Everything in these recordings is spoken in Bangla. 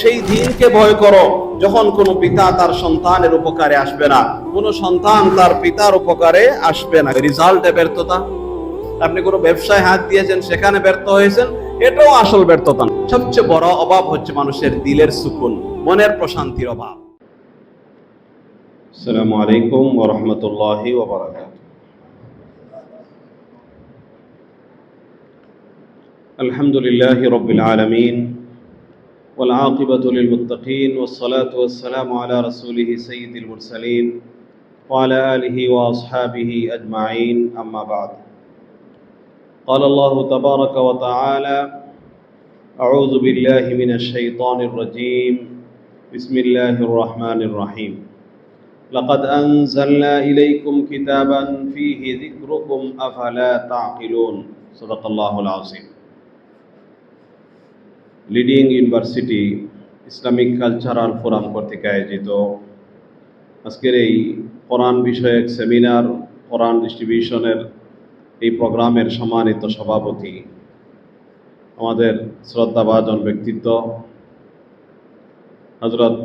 সেই দিনকে ভয় করো যখন কোনো পিতা তার সন্তানের উপকারে আসবে না, কোনো সন্তান তার পিতার উপকারে আসবে না। রেজাল্টে ব্যর্থতা, আপনি কোনো ব্যবসায় হাত দিয়েছেন, সেখানে ব্যর্থ হয়েছেন, এটাও আসল ব্যর্থতা। সবচেয়ে বড় অভাব হচ্ছে মানুষের দিলের সুকুন, মনের প্রশান্তির অভাব। আসসালামু আলাইকুম ওয়া রাহমাতুল্লাহি ওয়া বারাকাতুহু। আলহামদুলিল্লাহি রাব্বিল আলামিন ওয়াল আকিবাতু লিল মুত্তাকিন ওয়াস সালাতু ওয়াস সালামু আলা রাসূলিহি সাইয়্যিদিল মুরসালিন ওয়া আলা আলিহি ওয়া আসহাবিহি আজমাইন, আম্মা বা'দ। قال الله تبارك وتعالى: أعوذ بالله من الشيطان الرجيم، بسم الله الرحمن الرحيم، لقد أنزلنا إليكم كتابا فيه ذكركم أفلا تعقلون। صدق الله العظيم। Leading university Islamic cultural forum কর্তৃক আয়োজিত আজকের এই কোরআন বিষয়ক সেমিনার, কোরআন ডিস্ট্রিবিউশনের এই প্রোগ্রামের সম্মানিত সভাপতি, আমাদের শ্রদ্ধাভাজন ব্যক্তিত্ব হযরত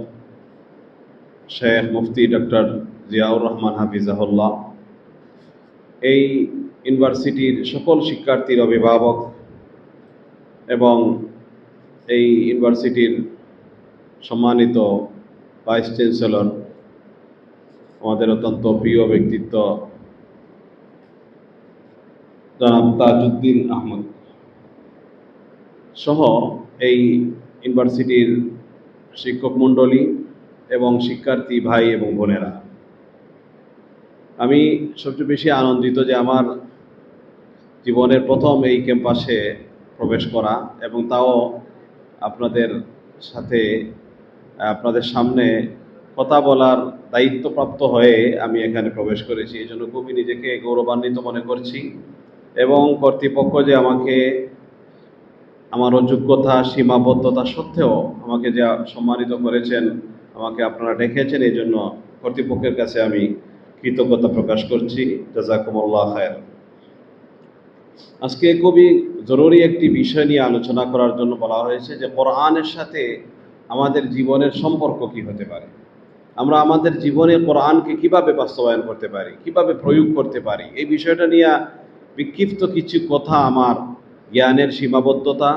শেখ মুফতি ডক্টর জিয়াউর রহমান হাফিজাহুল্লাহ, এই ইউনিভার্সিটির সকল শিক্ষার্থীর অভিভাবক এবং এই ইউনিভার্সিটির সম্মানিত ভাইস চ্যান্সেলর, আমাদের অত্যন্ত প্রিয় ব্যক্তিত্ব জনাব তাজউদ্দিন আহমদ সহ এই ইউনিভার্সিটির শিক্ষক মণ্ডলী এবং শিক্ষার্থী ভাই এবং বোনেরা, আমি সবচেয়ে বেশি আনন্দিত যে আমার জীবনের প্রথম এই ক্যাম্পাসে প্রবেশ করা, এবং তাও আপনাদের সাথে, আপনাদের সামনে কথা বলার দায়িত্বপ্রাপ্ত হয়ে আমি এখানে প্রবেশ করেছি। এই জন্য খুবই নিজেকে গৌরবান্বিত মনে করছি, এবং কর্তৃপক্ষ যে আমাকে আমার অযোগ্যতা, সীমাবদ্ধতা সত্ত্বেও আমাকে যে সম্মানিত করেছেন, আমাকে আপনারা ডেকেছেন, এই জন্য কর্তৃপক্ষের কাছে আমি কৃতজ্ঞতা প্রকাশ করছি। জাযাকুমুল্লাহ খায়র। আজকে খুবই জরুরি একটি বিষয় নিয়ে আলোচনা করার জন্য বলা হয়েছে যে কোরআনের সাথে আমাদের জীবনের সম্পর্ক কি হতে পারে, আমরা আমাদের জীবনে কোরআনকে কিভাবে বাস্তবায়ন করতে পারি, কিভাবে প্রয়োগ করতে পারি। এই বিষয়টা নিয়ে বিক্ষিপ্ত কিছু কথা, আমার জ্ঞানের সীমাবদ্ধতা,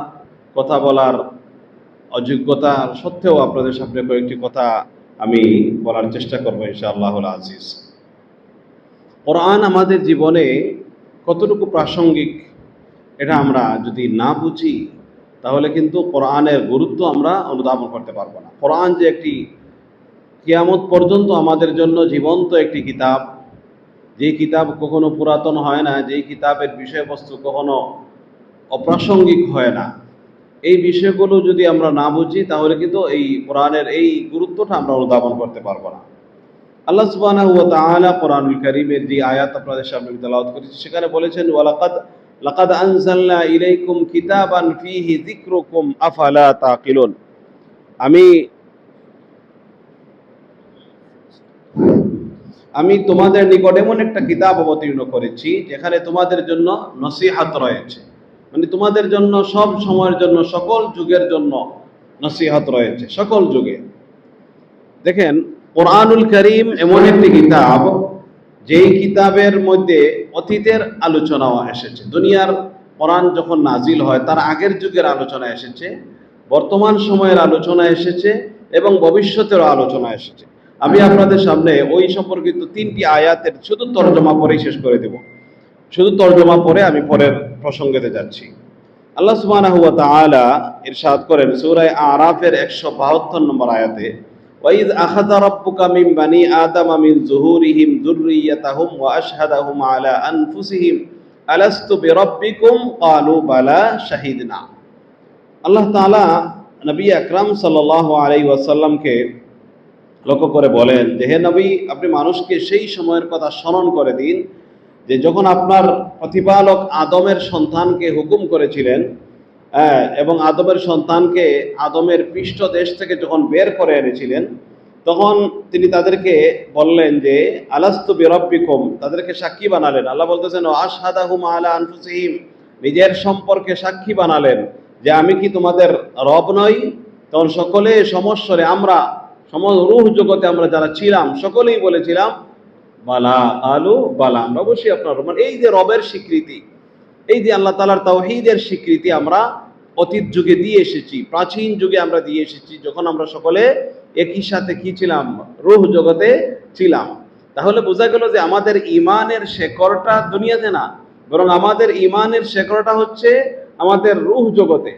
কথা বলার অযোগ্যতা সত্ত্বেও আপনাদের সামনে কয়েকটি কথা আমি বলার চেষ্টা করবো ইনশাআল্লাহুল আজিজ। কোরআন আমাদের জীবনে কতটুকু প্রাসঙ্গিক, এটা আমরা যদি না বুঝি তাহলে কিন্তু কোরআনের গুরুত্ব আমরা অনুধাবন করতে পারবো না। কোরআন যে একটি কিয়ামত পর্যন্ত আমাদের জন্য জীবন্ত একটি কিতাব, যে কিতাব কখনো পুরাতন হয় না, যেই কিতাবের বিষয়বস্তু কখনো অপ্রাসঙ্গিক হয় না, এই বিষয়গুলো যদি আমরা না বুঝি তাহলে কিন্তু এই কোরআনের এই গুরুত্বটা আমরা অনুধাবন করতে পারবো না। আল্লাহ সুবহানাহু ওয়া তাআলা কোরআনুল কারীমের যে আয়াত আপনাদের সামনে তেলাওয়াত করেছি সেখানে বলেছেন, লাকাদ আনজালনা ইলাইকুম কিতাবান ফীহি যিকরুকুম আফালা তাকিলুন। আমি তোমাদের নিকট এমন একটা কিতাব অবতীর্ণ করেছি যেখানে তোমাদের জন্য নসিহত রয়েছে, মানে তোমাদের জন্য সব সময়ের জন্য, সকল যুগের জন্য নসিহত রয়েছে, সকল যুগে। দেখেন, কোরআনুল কারীম এমন একটি কিতাব যেই কিতাবের মধ্যে অতীতের আলোচনাও এসেছে। দুনিয়ার কোরআন যখন নাজিল হয় তার আগের যুগের আলোচনা এসেছে, বর্তমান সময়ের আলোচনা এসেছে, এবং ভবিষ্যতেরও আলোচনা এসেছে। আমি আপনাদের সামনে ওই সম্পর্কিত 3টি আয়াতের শুধু তর্জমা পড়ে শেষ করে দেব। শুধু তর্জমা পড়ে আমি পরের প্রসঙ্গেতে যাচ্ছি। আল্লাহ সুবহানাহু ওয়া তাআলা ইরশাদ করেন সূরা আরাফের 172 নম্বর আয়াতে, ওয়াইদ আখাযা রাব্বুকা মিন বানি আদামা মিন যুহুরিহিম যুররিয়াতাহুম ওয়া আশহাদাহুম আলা আনফুসিহিম আলাস্তু বিরাব্বিকুম ক্বালু বালা শাহিদনা। আল্লাহ তাআলা নবী আকরাম সাল্লাল্লাহু আলাইহি ওয়াসাল্লামকে লক্ষ্য করে বলেন যে, হে নবী, আপনি মানুষকে সেই সময়ের কথা স্মরণ করে দিন যে যখন আপনার প্রতিপালক আদমের সন্তানকে হুকুম করেছিলেন, এবং আদমের সন্তানকে আদমের পৃষ্ঠদেশ থেকে যখন বের করে এনেছিলেন, তখন তিনি তাদেরকে বললেন যে আলাস্তু বিরাব্বিকুম, তাদেরকে সাক্ষী বানালেন। আল্লাহ বলতেছেন আশহাদাহুম আলা আনফুসিহিম, নিজের সম্পর্কে সাক্ষী বানালেন যে আমি কি তোমাদের রব নই? তখন সকলে সমস্বরে আমরা রূহ জগতে আমরা যারা ছিলাম সকলেই বলেছিলাম বালা, আলু বালা, আমরা অবশ্যই আপনার মানে এই যে রবের স্বীকৃতি, এই যে আল্লাহ তাআলার তাওহীদের স্বীকৃতি আমরা অতীত যুগে দিয়ে এসেছি, প্রাচীন যুগে আমরা দিয়ে এসেছি, যখন আমরা সকলে একই সাথে কি ছিলাম, রূহ জগতে ছিলাম। তাহলে বোঝা গেল যে আমাদের ইমানের শেকড়টা দুনিয়াতে না, বরং আমাদের ইমানের শেকড়টা হচ্ছে আমাদের রূহ জগতে।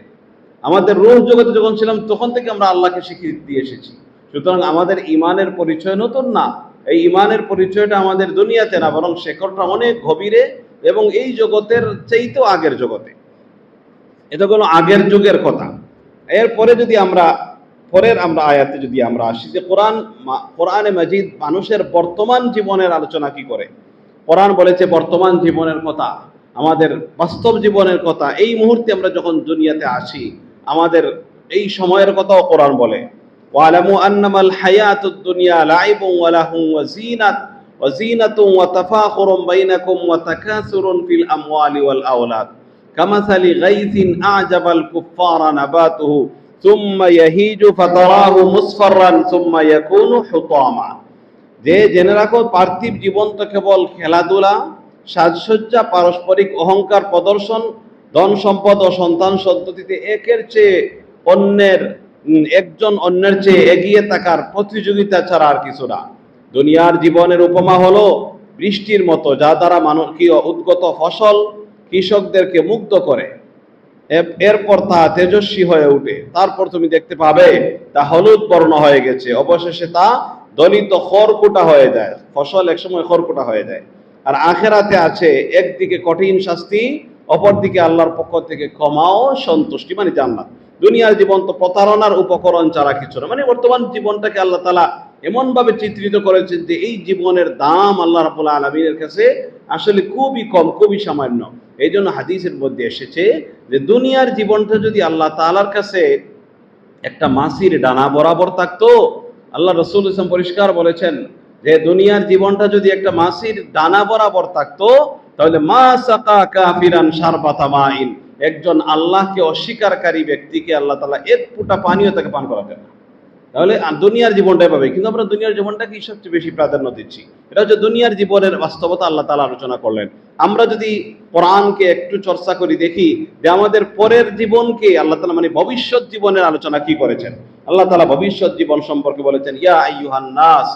আমাদের রূহ জগতে যখন ছিলাম তখন থেকে আমরা আল্লাহকে স্বীকৃতি দিয়ে এসেছি। সুতরাং আমাদের ইমানের পরিচয় নতুন না, এই ইমানের পরিচয়টা আমাদের দুনিয়াতে না, বরং শেকড়টা অনেক গভীরে এবং এই জগতের চাইতেও আগের জগতে। এটা কোনো আগের যুগের কথা। এরপরে যদি আমরা পরের আয়াতে যদি আমরা আসি যে কোরআনে মাজিদ মানুষের বর্তমান জীবনের আলোচনা কি করে। কোরআন বলেছে বর্তমান জীবনের কথা, আমাদের বাস্তব জীবনের কথা। এই মুহূর্তে আমরা যখন দুনিয়াতে আসি আমাদের এই সময়ের কথাও কোরআন বলে। ওয়ালামু আন্নামাল হায়াতুদ দুনিয়া লাইবুন ওয়া লাহুম ওয়া যিনাতুন ওয়া তাফাখুরুন বাইনাকুম ওয়া তাকাসুরুন ফিল আমওয়ালি ওয়াল আওলাদ কামাসালি গাইসিন আ'জাবাল কুফফারা নাবাতুহু সুম্মা ইয়াহিজু ফাতারাহু মুসফাররান সুম্মা ইয়াকুনু হুতামা। যে জেনে রাখো পার্থিব জীবন তো কেবল খেলাধুলা, সাজসজ্জা, পারস্পরিক অহংকার প্রদর্শন, ধন সম্পদ ও সন্তান সন্ততিতে একজন অন্যের চেয়ে এগিয়ে থাকার প্রতিযোগিতা ছাড়া আর কিছু না। দুনিয়ার জীবনের উপমা হলো বৃষ্টির মতো, যা দ্বারা মানবীয় উদ্গত ফসল কৃষকদেরকে মুগ্ধ করে, এরপর তা তেজস্বী হয়ে উঠে, তারপর তুমি দেখতে পাবে তা হলুদ বর্ণ হয়ে গেছে, অবশেষে তা দলিত খড়কুটা হয়ে যায়, ফসল একসময় খড়কুটা হয়ে যায়। আর আখেরাতে আছে একদিকে কঠিন শাস্তি, অপরদিকে আল্লাহর পক্ষ থেকে ক্ষমা ও সন্তুষ্টি, মানে জান্নাত। দুনিয়ার জীবন তো প্রতারণার উপকরণ ছাড়া কিছু না। মানে বর্তমান জীবনটাকে আল্লাহ তাআলা এমন ভাবে চিত্রিত করেছেন যে এই জীবনের দাম আল্লাহ রাব্বুল আলামিনের কাছে আসলে খুবই কম, খুবই সামান্য। এই জন্য হাদিসের মধ্যে এসেছে যে দুনিয়ার জীবনটা যদি আল্লাহ তাআলার কাছে একটা মাছির ডানা বরাবর থাকতো, আল্লাহ রাসূল ইসলাম পরিষ্কার বলেছেন যে দুনিয়ার জীবনটা যদি একটা মাছির ডানা বরাবর থাকতো তাহলে মা সাকা কাফিরান শারবাতা মাইন, একজন আল্লাহকে অস্বীকারী ব্যক্তিকে আল্লাহ তাআলা এক ফোঁটা পানিও তাকে পান করাতেন না। তাহলে দুনিয়ার জীবনটাই পাবে, কিন্তু আমরা দুনিয়ার জীবনটাকে সবচেয়ে বেশি প্রাধান্য দিচ্ছি। এটা হচ্ছে দুনিয়ার জীবনের বাস্তবতা আল্লাহ তাআলা আলোচনা করলেন। আমরা যদি কোরআনকে একটু চর্চা করি, দেখি যে আমাদের পরের জীবনকে আল্লাহ তাআলা মানে ভবিষ্যৎ জীবনের আলোচনা কি করেছেন। আল্লাহ তাআলা ভবিষ্যৎ জীবন সম্পর্কে বলেছেন, ইয়া আইয়ুহান নাস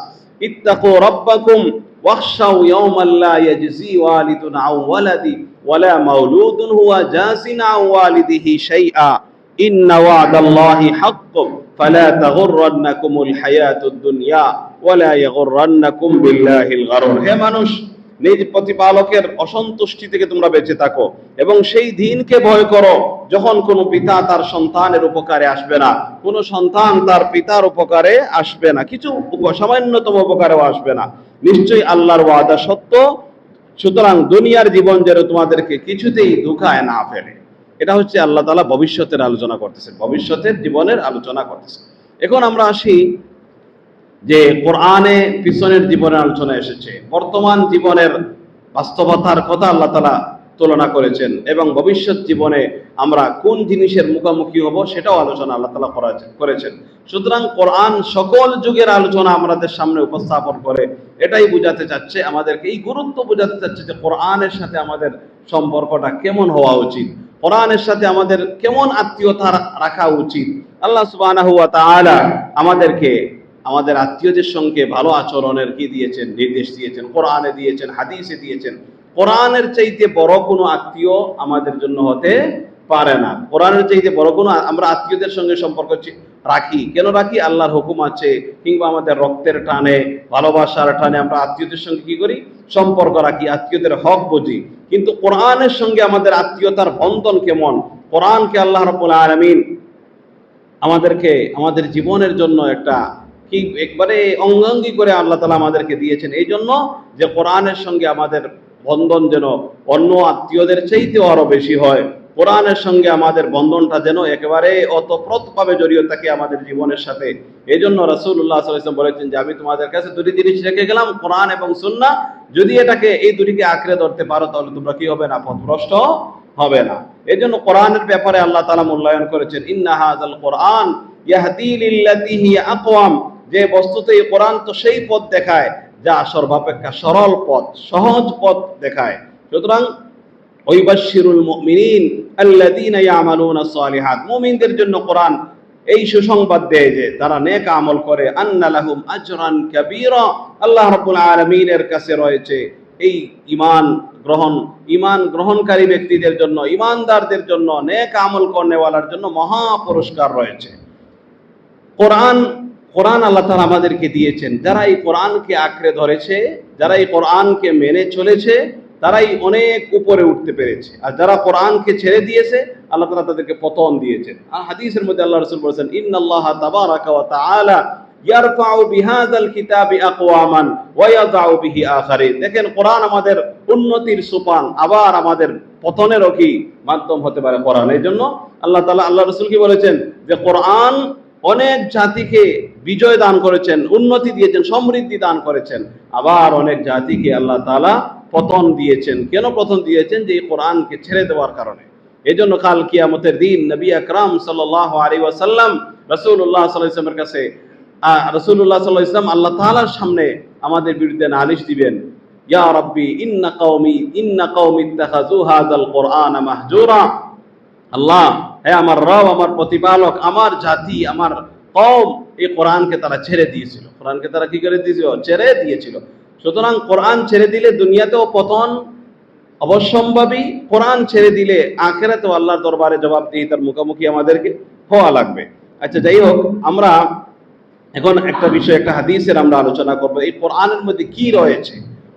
ইত্তাকু রাব্বাকুম ওয়াখশাউ ইয়াওমান লা ইয়াজজি ওয়ালিদুন আন ওয়ালাদি ওয়ালা মাউলুদুন হুয়া জাসিন আন ওয়ালিদিহি শাইআ ইন্না ওয়াদাল্লাহি হাক্কুন ফালা তাগুররান্নাকুমুল হায়াতুদ দুনিয়া ওয়ালা ইয়াগুররান্নাকুম বিল্লাহিল গারুর। হে মানুষ, নিজ প্রতিপালকের অসন্তুষ্টি থেকে তোমরা বেঁচে থাকো এবং সেই দিনকে ভয় করো যখন কোনো পিতা তার সন্তানের উপকারে আসবে না, কোনো সন্তান তার পিতার উপকারে আসবে না, কিছু সামান্যতম উপকারেও আসবে না। নিশ্চয়ই আল্লাহর ওয়াদা সত্য, সুতরাং দুনিয়ার জীবন যেন তোমাদেরকে কিছুতেই ধোঁকায় না ফেলে। এটা হচ্ছে আল্লাহ তাআলা ভবিষ্যতের আলোচনা করতেছেন, ভবিষ্যতের জীবনের আলোচনা করতেছেন। এখন আমরা আসি যে কোরআনে পিছনের জীবনের আলোচনা এসেছে, বর্তমান জীবনের বাস্তবতার কথা আল্লাহ তাআলা তুলনা করেছেন এবং ভবিষ্যৎ জীবনে আমরা কোন জিনিসের মুখোমুখি হব সেটাও আলোচনা আল্লাহ তাআলা করেছেন। সুতরাং কোরআন সকল যুগের আলোচনা আমাদের সামনে উপস্থাপন করে এটাই বোঝাতে চাচ্ছে, আমাদেরকে এই গুরুত্ব বোঝাতে চাচ্ছে যে কোরআনের সাথে আমাদের সম্পর্কটা কেমন হওয়া উচিত, কোরআনের সাথে আমাদের কেমন আত্মীয়তা রাখা উচিত। আল্লাহ সুবহানাহু ওয়া তাআলা আমাদেরকে আমাদের আত্মীয়দের সঙ্গে ভালো আচরণের কি দিয়েছেন, নির্দেশ দিয়েছেন, কোরআনে দিয়েছেন, হাদিসে দিয়েছেন। কোরআনের চাইতে বড় কোনো আত্মীয় আমাদের জন্য হতে পারে না। কোরআনের চাইতে বড় কোনো আমরা আত্মীয়দের সঙ্গে সম্পর্ক রাখি, কেন রাখি? আল্লাহর হুকুম আছে, কিংবা আমাদের রক্তের টানে, ভালোবাসার টানে আমরা আত্মীয়দের সঙ্গে কি করি, সম্পর্ক রাখি, আত্মীয়দের হক বুঝি। কিন্তু কোরআনের সঙ্গে আমাদের আত্মীয়তার বন্ধন কেমন? কোরআনকে আল্লাহ রাব্বুল আলামিন আমাদেরকে আমাদের জীবনের জন্য একটা কি একবারে অঙ্গাঙ্গি করে আল্লাহ তাআলা আমাদেরকে দিয়েছেন, এই জন্য যে কোরআনের সঙ্গে আমাদের বন্ধন যেন অন্য আত্মীয়দের চাইতেও আরো বেশি হয়। কোরআনের সঙ্গে আমাদের বন্ধনটা যেন একেবারে অতপ্রতভাবে জড়িয়ে থাকে আমাদের জীবনের সাথে। এই জন্য রাসূলুল্লাহ সাল্লাল্লাহু আলাইহি ওয়াসাল্লাম বলেছেন যে আমি তোমাদের কাছে দুটি জিনিস রেখে গেলাম, কোরআন এবং সুন্নাহ। যদি এই দুটিকে আঁকড়ে ধরতে পারো তাহলে তোমরা কি হবে না, পথভ্রষ্ট হবে না। এই জন্য কোরআনের ব্যাপারে আল্লাহ তাআলা মূল্যায়ন করেছেন, ইন্না হাযাল কোরআন ইয়াহদি লিল্লাতি হিয়া আকওয়াম, যে বস্তুতে এই কোরআন তো সেই পথ দেখায় যা সর্বাপেক্ষা সরল পথ, সহজ পথ দেখায়। সুতরাং ওয়াইবাশশিরুল মুমিনিন আল্লাযীনা ইয়ামালুনাস সালিহাত, মুমিনদের জন্য কোরআন এই সুসংবাদ দেয় যে তারা নেক আমল করে, আন্না লাহুম আজরান কাবীরা, আল্লাহ রাব্বুল আলামিনের কাছে রয়েছে এই ঈমান গ্রহণকারী ব্যক্তিদের জন্য, ঈমানদারদের জন্য, নেক আমল করনেওয়ালার জন্য মহা পুরস্কার রয়েছে। কোরআন আল্লাহ তাআলা আমাদেরকে দিয়েছেন, যারা এই কোরআনকে আঁকড়ে ধরেছে, যারা এই কোরআনকে মেনে চলেছে, তারাই অনেক উপরে উঠতে পেরেছে। আর যারা কোরআনকে ছেড়ে দিয়েছে, আল্লাহ তাআলা তাদেরকে পতন দিয়েছেন। আর হাদিসের মধ্যে আল্লাহ রাসূল বলেছেন, ইন্নাল্লাহা তাবারাকা ওয়া তাআলা ইয়ারফাউ বিহাযাল কিতাবি আকওয়ামান ওয়া ইয়াযাউ বিহি আখারিন। দেখেন, কোরআন আমাদের উন্নতির সোপান, আবার আমাদের পতনেরও কি মাধ্যম হতে পারে কোরআন। এই জন্য আল্লাহ তাআলা আল্লাহ রাসূল কি বলেছেন যে কোরআন অনেক জাতিকে বিজয় দান করেছেন, উন্নতি দিয়েছেন, সমৃদ্ধি দান করেছেন, আবার অনেক জাতিকে আল্লাহ তাআলা পতন দিয়েছেন। কেন পতন দিয়েছেন? যে এই কোরআনকে ছেড়ে দেওয়ার কারণে। এই জন্য কাল কিয়ামতের দিন নবী আকরাম সাল্লাল্লাহু আলাইহি ওয়াসাল্লাম রাসূলুল্লাহ সাল্লাল্লাহু আলাইহি ওয়াসাল্লামের কাছে রাসূলুল্লাহ সাল্লাল্লাহু আলাইহি ওয়াসাল্লাম আল্লাহ তাআলার সামনে আমাদের বিরুদ্ধে নালিশ দিবেন, ইয়া রাব্বি ইন্না কওমি ইত্তাখাযু হাযাল কুরআনা মাহজুরা। আল্লাহ, হে আমার রব, আমার প্রতিপালক, আমার জাতি, আমার কওম এই কোরআনকে তারা ছেড়ে দিয়েছিল। কোরআনকে তারা কি করে দিয়েছিল? ছেড়ে দিয়েছিল। সুতরাং কোরআন ছেড়ে দিলে দুনিয়াতেও পতন অবশ্যম্ভাবী, কোরআন ছেড়ে দিলে আখিরাতেও আল্লাহর দরবারে জবাবদিহিতার মুখোমুখি আমাদেরকে হওয়া লাগবে। আচ্ছা, যাই হোক, আমরা এখন একটা বিষয়, একটা হাদিসের আমরা আলোচনা করব। এই কোরআনের মধ্যে কি রয়েছে,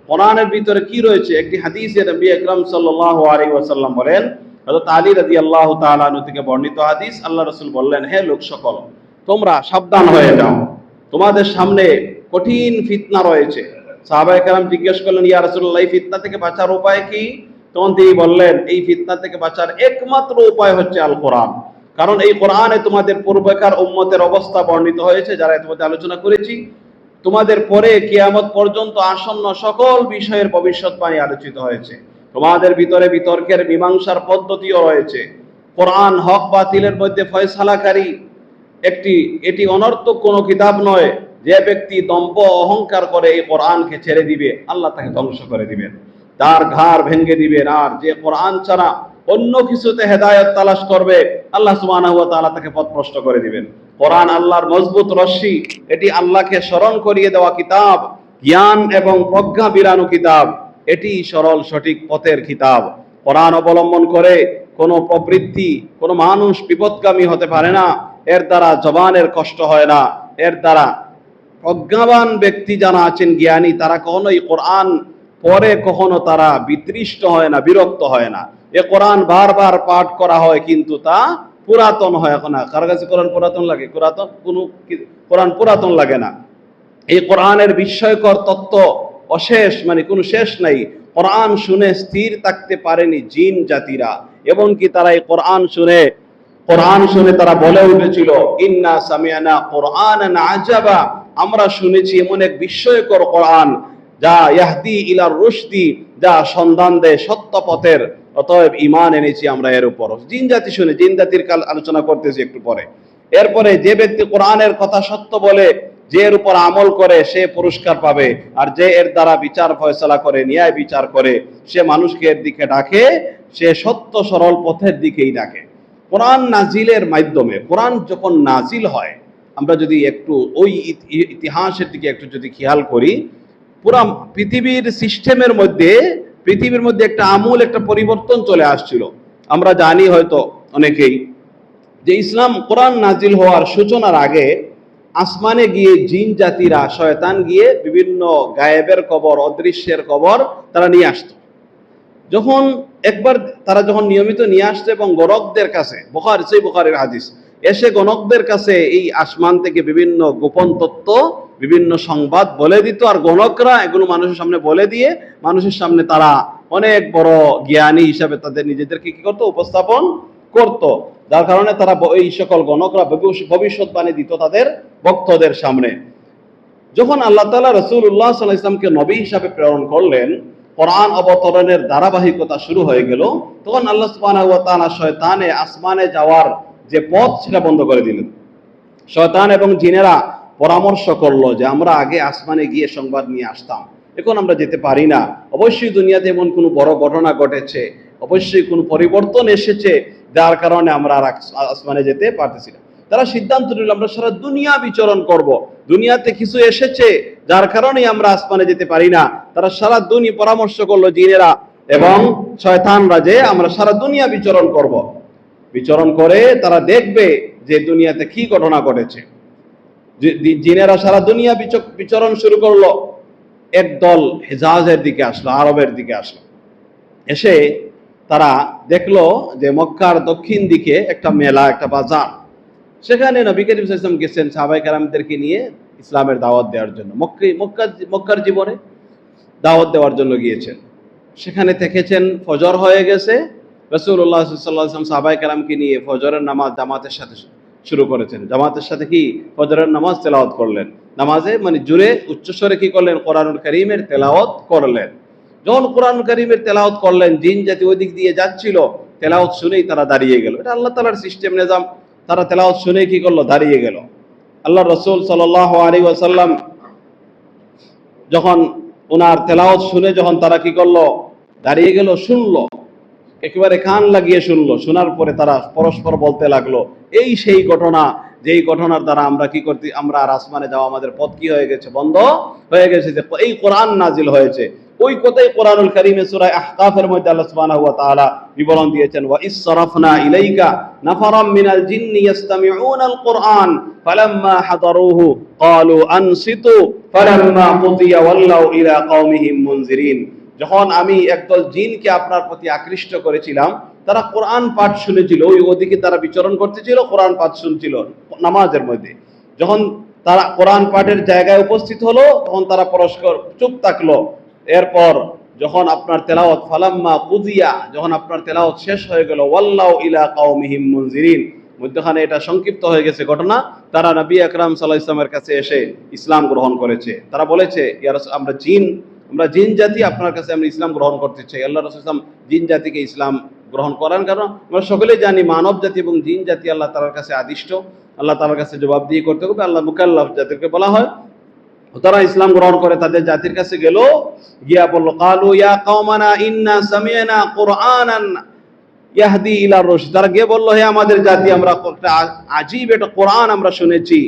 কোরআনের ভিতরে কি রয়েছে? একটি হাদিসে নবী আকরাম সাল্লাল্লাহু আলাইহি ওয়াসাল্লাম বলেন, হযরত আলী রাদিয়াল্লাহু তাআলা আনহু থেকে বর্ণিত হাদিস, আল্লাহ রাসূল বললেন, হে লোক সকল, তোমরা সাবধান হয়ে যাও, তোমাদের সামনে কঠিন ফিতনা রয়েছে। সাহাবায়ে কেরাম জিজ্ঞেস করলেন, ইয়া রাসূলুল্লাহ, এই ফিতনা থেকে বাঁচার উপায় কি? তখন তিনি বললেন, এই ফিতনা থেকে বাঁচার একমাত্র উপায় হচ্ছে আল কোরআন। কারণ এই কোরআনে তোমাদের পূর্বকার উম্মতের অবস্থা বর্ণিত হয়েছে, যারা ইতিমধ্যে আলোচনা করেছি। তোমাদের পরে কিয়ামত পর্যন্ত আসন্ন সকল বিষয়ের ভবিষ্যৎবাণী আলোচিত হয়েছে। তোমাদের ভিতরে বিতর্কের মীমাংসার পদ্ধতিও রয়েছে। কোরআন হক বাতিলের মধ্যে ফয়সালাকারী এটি অনর্থক কোনো কিতাব নয়। যে ব্যক্তি দম্ভ অহংকার করে এই কোরআনকে ছেড়ে দিবে, আল্লাহ তাকে ধ্বংস করে দিবেন, তার ঘাড় ভেঙে দিবেন। আর যে কোরআন ছাড়া অন্য কিছুতে হেদায়েত তালাশ করবে, আল্লাহ সুবহানাহু ওয়া তাআলা তাকে পথভ্রষ্ট করে দিবেন। কোরআন আল্লাহর মজবুত রশ্মি, এটি আল্লাহকে স্মরণ করিয়ে দেওয়া কিতাব, জ্ঞান এবং প্রজ্ঞা বিরানো কিতাব, এটি সরল সঠিক পথের কিতাব। কোরআন অবলম্বন করে কোনো প্রবৃত্তি, কোনো মানুষ বিপদগামী হতে পারে না। এর দ্বারা জবানের কষ্ট হয় না। এর দ্বারা প্রজ্ঞাবান ব্যক্তি যারা আছেন, জ্ঞানী, তারা কখনোই কোরআন পরে কখনো তারা বিতৃষ্ট হয় না, বিরক্ত হয় না। এ কোরআন বারবার পাঠ করা হয়, কিন্তু তা পুরাতন হয় না। কার কাছে কোরআন পুরাতন লাগে? কোরআন পুরাতন লাগে না। এই কোরআনের বিস্ময়কর তত্ত্ব অশেষ, মানে কোনো শেষ নাই। কোরআন শুনে স্থির থাকতে পারেনি জিন জাতিরা, এবং কি তারা এই কোরআন শুনে তারা বলে উঠেছিল, ইন্না সামিআনা কুরআনান আজাবা, আমরা শুনেছি এমন এক বিস্ময়কর কোরআন, যা ইয়াহদি ইলার রুশদি, যা সন্ধান দেয় সত্য পথের, অতএব ঈমান এনেছি আমরা এর উপর। জিন জাতি শুনে, জিন জাতির কাল আলোচনা করতেছি একটু পরে। এরপরে যে ব্যক্তি কোরআনের কথা সত্য বলে, যে এর উপর আমল করে, সে পুরস্কার পাবে। আর যে এর দ্বারা বিচার ফয়সালা করে, ন্যায় বিচার করে, সে মানুষকে এর দিকে ডাকে, সে সত্য সরল পথের দিকেই ডাকে। কোরআন নাজিলের মাধ্যমে, কোরআন যখন নাজিল হয়, আমরা যদি একটু ওই ইতিহাসের দিকে একটু যদি খেয়াল করি, পুরা পৃথিবীর সিস্টেমের মধ্যে, পৃথিবীর মধ্যে একটা আমূল একটা পরিবর্তন চলে আসছিল। আমরা জানি হয়তো অনেকেই যে ইসলাম কোরআন নাজিল হওয়ার সূচনার আগে আসমানে গিয়ে জিন জাতিরা, শয়তান গিয়ে বিভিন্ন গায়েবের খবর, অদৃশ্যের খবর তারা নিয়ে আসতো। তারা যখন নিয়মিত নিয়ে আসতো এবং গণকদের কাছে, বুখারীর হাদিস, এসে গণকদের কাছে এই আসমান থেকে বিভিন্ন গোপন তত্ত্ব, বিভিন্ন সংবাদ বলে দিত। আর গণকরা এগুলো মানুষের সামনে বলে দিয়ে, মানুষের সামনে তারা অনেক বড় জ্ঞানী হিসাবে তাদের নিজেদেরকে কি করতো? উপস্থাপন করত। যার কারণে তারা এই সকল গণকরা ভবিষ্যৎবাণী দিত তাদের ভক্তদের সামনে। যখন আল্লাহ তাআলা রাসূলুল্লাহ সাল্লাল্লাহু আলাইহি ওয়াসাল্লামকে নবী হিসাবে প্রেরণ করলেন, কোরআন অবতরণের ধারাবাহিকতা শুরু হয়ে গেল, তখন আল্লাহ সুবহানাহু ওয়া তাআলা শয়তানে আসমানে যাওয়ার যে পথ, সেটা বন্ধ করে দিলেন। শয়তান এবং জিনেরা পরামর্শ করলো যে আমরা আগে আসমানে গিয়ে সংবাদ নিয়ে আসতাম, এখন আমরা যেতে পারি না। অবশ্যই দুনিয়াতে এমন কোনো বড় ঘটনা ঘটেছে, অবশ্যই কোনো পরিবর্তন এসেছে, যার কারণে আমরা আর আসমানে যেতে পারতেছি না। তারা সিদ্ধান্ত নিল আমরা সারা দুনিয়া বিচরণ করব, দুনিয়াতে কিছু এসেছে যার কারণে আমরা আসমানে যেতে পারি না। তারা সারা দুনিয়া পরামর্শ করলো জিনেরা এবং শয়তানরা যে আমরা সারা দুনিয়া বিচরণ করব, বিচরণ করে তারা দেখবে যে দুনিয়াতে কি ঘটনা ঘটেছে। জিনেরা সারা দুনিয়া বিচরণ শুরু করলো। একদল হেজাজের দিকে আসলো, আরবের দিকে আসলো। এসে তারা দেখলো যে মক্কার দক্ষিণ দিকে একটা মেলা, একটা বাজার, সেখানে নবী করিম সাল্লাল্লাহু আলাইহি ওয়াসাল্লাম গেছেন সাহাবায়ে কেরামদেরকে নিয়ে ইসলামের দাওয়াত দেওয়ার জন্য। মক্কার জীবনে দাওয়াত দেওয়ার জন্য গিয়েছেন। সেখানে থেকেছেন, ফজর হয়ে গেছে। রাসূলুল্লাহ সাল্লাল্লাহু আলাইহি ওয়াসাল্লাম সাহাবায়ে কেরামকে নিয়ে ফজরের নামাজ জামাতের সাথে শুরু করেছেন। জামাতের সাথে কি ফজরের নামাজ তেলাওয়াত করলেন। নামাজে মানে জুড়ে উচ্চস্বরে কি করলেন, কোরআনুল কারীমের তেলাওয়াত করলেন। যখন কোরআনুল কারীমের তেলাওয়াত করলেন, জিন জাতি ওই দিক দিয়ে যাচ্ছিল, তেলাওয়াত শুনেই তারা দাঁড়িয়ে গেল। এটা আল্লাহ তাআলার সিস্টেম, নিজাম। তারা তেলাওয়াত শুনেই কি করলো, দাঁড়িয়ে গেল। আল্লাহ রাসূল সাল্লাল্লাহু আলাইহি ওয়াসাল্লাম যখন ওনার তেলাওয়াত শুনে যখন তারা কি করলো, দাঁড়িয়ে গেল, শুনলো, একেবারে কান লাগিয়ে শুনলো। শোনার পরে তারা পরস্পর বলতে লাগলো, এই সেই ঘটনা, যেই ঘটনার দ্বারা আমরা কি করতে, আমরা আর আসমানে যাওয়া আমাদের পথ কি হয়ে গেছে, বন্ধ হয়ে গেছে। যে এই কোরআন নাজিল হয়েছে, ওই কথাই কোরআনুল কারীমে সূরা আহকাফের মধ্যে আল্লাহ সুবহানাহু ওয়া তাআলা বিবরণ দিয়েছেন, ওয়া ইসরাফনা ইলাইকা নাফারাম মিনাল জিন্নি ইস্তামিউনাল কুরআন ফালাম্মা হাদারুহু ক্বালু আনসিতু ফালাম্মা কুদিয়া ওয়াল্লাউ ইলা কওমিহিম মুনজিরিন। যখন আমি একদল জিনকে আপনার প্রতি আকৃষ্ট করেছিলাম, তারা কোরআন পাঠ শুনেছিল, ওদিকে তারা বিচরণ করতেছিল, কোরআন পাঠ শুনছিল নামাজের মধ্যে। যখন তারা কোরআন পাঠের জায়গায় উপস্থিত হলো, তখন তারা পরস্পর চুপ থাকলো। এরপর যখন আপনার তেলাওয়াত ফালাম্মা কুদিয়া, যখন আপনার তেলাওয়াত শেষ হয়ে গেল, ওয়াল্লাউ ইলা কওমিহিম মুনজিরিন, মধ্যখানে এটা সংক্ষিপ্ত হয়ে গেছে ঘটনা। তারা নবী আকরাম সাল্লাল্লাহু আলাইহি ওয়াসাল্লামের কাছে এসে ইসলাম গ্রহণ করেছে। তারা বলেছে, ইয়া রাসূল, আমরা জিন জাতি, আপনার কাছে আমরা ইসলাম গ্রহণ করতে চাই। আল্লাহ রাসূল সাল্লাল্লাহু আলাইহি ওয়াসাল্লাম জিন জাতিকে ইসলাম গ্রহণ করান, কারণ আমরা সকলেই জানি মানব জাতি এবং জিন জাতি আল্লাহ তাআলার কাছে আদিষ্ট, আল্লাহ তাআলার কাছে জবাবদিহি করতে হবে। আল্লাহ মুকাল্লাফ যাদেরকে বলা হয়, তারা ইসলাম গ্রহণ করে তাদের জাতির কাছে গেল, গিয়া বলল, ক্বালু ইয়া কওমানা ইন্না সামি'না কুরআনান ইয়াহদি ইলা রুশদ। তারা গিয়ে বলল, হে আমাদের জাতি, আমরা একটা আজীব একটা কোরআন আমরা শুনেছি,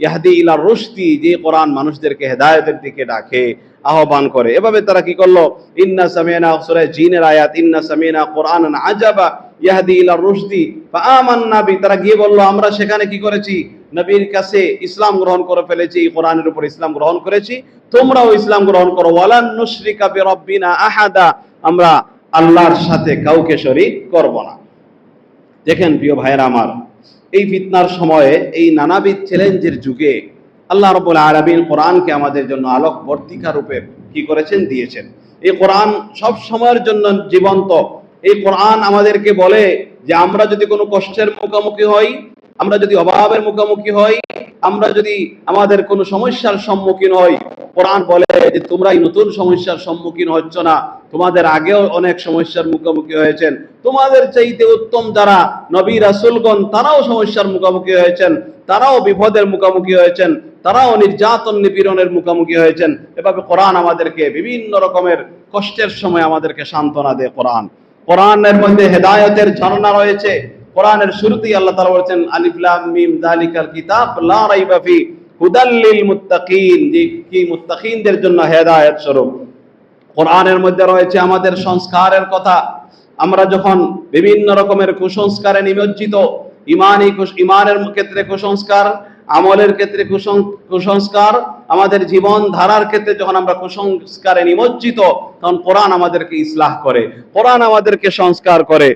ইয়াহদি ইলা রুশদি, যে কোরআন মানুষদেরকে হেদায়েতের দিকে ডাকে, আহ্বান করে। এভাবে তারা কি করলো, ইন্না সামি'না, সূরা জিনের আয়াত, ইন্না সামি'না কুরআনান আজাবা ইয়াহদি ইলা রুশদি ফাআমান্না বি। তারা গিয়ে বলল, আমরা সেখানে কি করেছি, নবীর কাছে ইসলাম গ্রহণ করে ফেলেছি, কোরআনের উপর ইসলাম গ্রহণ করেছি, তোমরাও ইসলাম গ্রহণ করো। ওয়ালান নুশরিকা বিরাব্বিনা আহাদা, আমরা আল্লাহর সাথে কাউকে শরীক করব না। দেখেন প্রিয় ভাইয়েরা আমার, এই ফিতনার সময়ে, এই নানাবিধ চ্যালেঞ্জের যুগে আল্লাহ রাব্বুল আলামিন কোরআনকে আমাদের জন্য আলোক বর্তিকা রূপে কি করেছেন, দিয়েছেন। এই কোরআন সব সময়ের জন্য জীবন্ত। এই কোরআন আমাদেরকে বলে যে আমরা যদি কোনো কষ্টের মুখোমুখি হই, আমরা যদি অভাবের মুখোমুখি হই, আমরা যদি আমাদের কোনো সমস্যার সম্মুখীন হই, কোরআন বলে যে তোমরা এই নতুন সমস্যার সম্মুখীন হচ্ছ না, তোমাদের আগেও অনেক সমস্যার মুখোমুখি হয়েছেন। তোমাদের চাইতে উত্তম যারা নবী রাসূলগণ, তারাও সমস্যার মুখোমুখি হয়েছেন, তারাও বিপদের মুখোমুখি হয়েছেন, তারাও নির্যাতন নিপীড়নের মুখোমুখি হয়েছেন। এভাবে কোরআন আমাদেরকে বিভিন্ন রকমের কষ্টের সময় আমাদেরকে সান্ত্বনা দেয়। কোরআনের মধ্যে হেদায়েতের ঝর্ণা রয়েছে। কোরআনের শুরুতেই আল্লাহ তাআলা বলেছেন, আলিফ লাম মিম যালিকাল কিতাব লা রাইবা ফি হুদাল লিল মুত্তাকিন, যে কি মুত্তাকিনদের জন্য হেদায়েত স্বরূপ। কোরআনের মধ্যে রয়েছে আমাদের সংস্কারের কথা। আমরা যখন বিভিন্ন রকমের কুসংস্কারে নিমজ্জিত, ইমানের ক্ষেত্রে কুসংস্কার, আমলের ক্ষেত্রে কুসংস্কার, আমাদের জীবন ধারার ক্ষেত্রে যখন আমরা কুসংস্কারে নিমজ্জিত, তখন কোরআন আমাদেরকে ইসলাহ করে, কোরআন আমাদেরকে সংস্কার করে।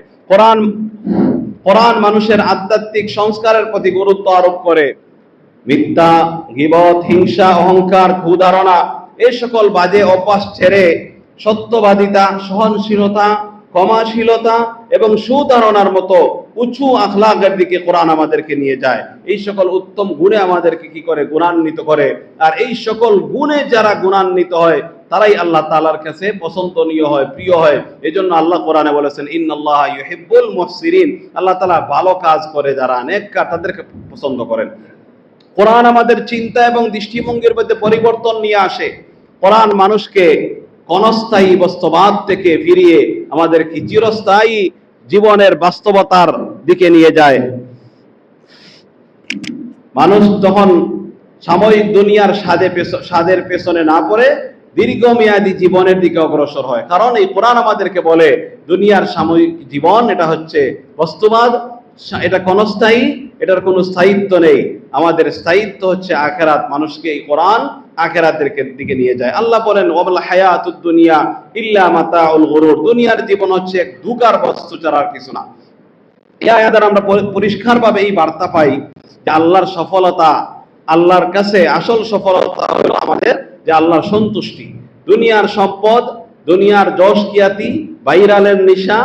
কোরআন মানুষের আধ্যাত্মিক সংস্কারের প্রতি গুরুত্ব আরোপ করে। মিথ্যা, গীবত, হিংসা, অহংকার, কুধারণা, এই সকল বাজে অভ্যাস ছেড়ে সত্যবাদিতা, সহনশীলতা, ক্ষমাশীলতা এবং সুধারণার মতো উঁচু আখলাকের দিকে কোরআন আমাদেরকে নিয়ে যায়। এই সকল উত্তম গুণে আমাদেরকে কি করে, গুণান্বিত করে। আর এই সকল গুণে যারা গুণান্বিত হয়, তারাই আল্লাহ তাআলার কাছে পছন্দনীয় হয়, প্রিয় হয়। এজন্য আল্লাহ কোরআনে বলেছেন, ইন্নাল্লাহা ইউহিব্বুল মুহসিনিন, আল্লাহ তাআলা ভালো কাজ করে যারা, নেককার, তাদেরকে পছন্দ করেন। কোরআন আমাদের চিন্তা এবং দৃষ্টিভঙ্গির মধ্যে পরিবর্তন নিয়ে আসে। কোরআন মানুষকে ক্ষণস্থায়ী বস্তুবাদ থেকে ফিরিয়ে আমাদেরকে চিরস্থায়ী জীবনের বাস্তবতার দিকে নিয়ে যায়। মানুষ তখন সাময়িক দুনিয়ার স্বাদের পেছনে না পড়ে দীর্ঘমেয়াদী জীবনের দিকে অগ্রসর হয়। কারণ এই কোরআন আমাদেরকে বলে দুনিয়ার সাময়িক জীবন এটা হচ্ছে বস্তুবাদ, এটা ক্ষণস্থায়ী, এটার কোনো স্থায়িত্ব নেই। আমাদের স্থায়িত্ব হচ্ছে আখিরাত। মানুষকে এই কোরআন আখিরাতের দিকে নিয়ে যায়। আল্লাহ বলেন ওয়াল হায়াতুদ দুনিয়া ইল্লা মাতাউল গুরুর, দুনিয়ার জীবন হচ্ছে এক ধোঁকার বস্তু ছাড়া আর কিছু না। এই আয়াত দ্বারা আমরা পরিষ্কারভাবে এই বার্তা পাই যে আল্লাহর সফলতা, আল্লাহর কাছে আসল সফলতা হলো আমাদের যে আল্লাহর সন্তুষ্টি। দুনিয়ার সম্পদ, দুনিয়ার যশ খ্যাতি, ভাইরালের নেশা,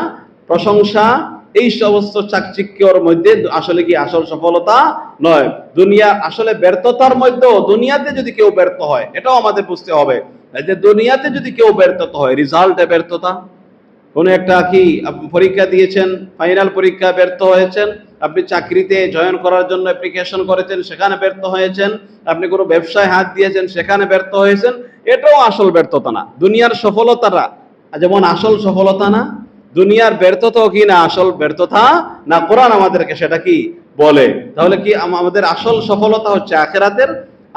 প্রশংসা, এই সমস্ত চাকচিক্যর মধ্যে আসলে কি আসল সফলতা নয়। দুনিয়া আসলে ব্যর্থতার মধ্যেও দুনিয়াতে যদি কেউ ব্যর্থ হয়, এটাও আমাদের বুঝতে হবে যে দুনিয়াতে যদি কেউ ব্যর্থতা হয়, রিজাল্টে ব্যর্থতা, কোনো একটা কি আপনি পরীক্ষা দিয়েছেন, ফাইনাল পরীক্ষা ব্যর্থ হয়েছেন, আপনি চাকরিতে জয়েন করার জন্য অ্যাপ্লিকেশন করেছেন, সেখানে ব্যর্থ হয়েছেন, আপনি কোনো ব্যবসায় হাত দিয়েছেন, সেখানে ব্যর্থ হয়েছেন, এটাও আসল ব্যর্থতা না। দুনিয়ার সফলতাটা যেমন আসল সফলতা না, দুনিয়ার ব্যর্থতাও কি না আসল ব্যর্থতা না। কোরআন আমাদেরকে সেটা কি বলে। তাহলে কি আমাদের আসল সফলতা হচ্ছে আখিরাতের,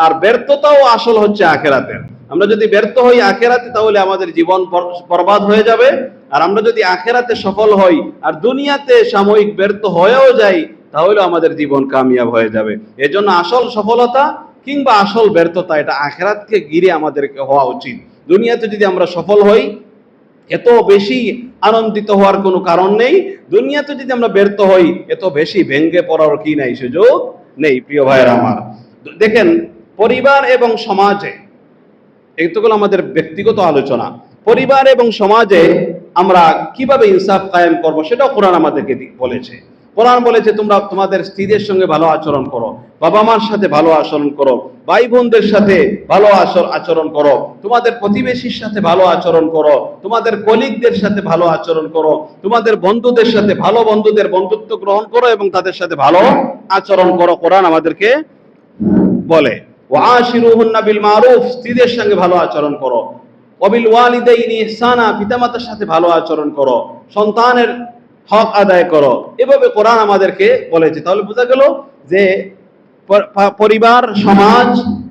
আর ব্যর্থতাও আসল হচ্ছে আখিরাতের। আমরা যদি ব্যর্থ হই আখিরাতে তাহলে আমাদের জীবন বরবাদ হয়ে যাবে, আর আমরা যদি আখিরাতে সফল হই আর দুনিয়াতে সাময়িক ব্যর্থ হয়েও যাই তাহলে আমাদের জীবন কামিয়াব হয়ে যাবে। এজন্য আসল সফলতা কিংবা আসল ব্যর্থতা এটা আখিরাতকে ঘিরে আমাদেরকে হওয়া উচিত। দুনিয়াতে যদি আমরা সফল হই এত বেশি আনন্দিত হওয়ার কোনো কারণ নেই, দুনিয়াতে যদি আমরা ব্যর্থ হই এত বেশি ভেঙ্গে পড়ার কি নাই, সুযোগ নেই। প্রিয় ভাইয়েরা আমার, দেখেন পরিবার এবং সমাজে, এইটুকুলো আমাদের ব্যক্তিগত আলোচনা, পরিবার এবং সমাজে আমরা কিভাবে ইনসাফ কায়েম করব সেটাও কোরআন আমাদেরকে বলেছে। কোরআন বলেছে তোমরা তোমাদের স্ত্রীদের সঙ্গে ভালো আচরণ করো, বাবা মার সাথে ভালো আচরণ করো, ভাই বোনদের সাথে ভালো আচরণ করো, তোমাদের প্রতিবেশীর সাথে ভালো আচরণ করো, তোমাদের কলিগদের সাথে ভালো আচরণ করো, তোমাদের বন্ধুদের সাথে ভালো বন্ধুদের বন্ধুত্ব গ্রহণ করো এবং তাদের সাথে ভালো আচরণ করো। কোরআন আমাদেরকে বলে ওয়াশিরুহুন্না বিল মারুফ, স্ত্রীদের সঙ্গে ভালো আচরণ করো, ওয়াবিল ওয়ালিদাইনি ইহসানা, পিতামাতার সাথে ভালো আচরণ করো, সন্তানের হক আদায় করো। এভাবে কোরআন আমাদেরকে বলেছে। তাহলে বোঝা গেল যে পরিবার, সমাজ,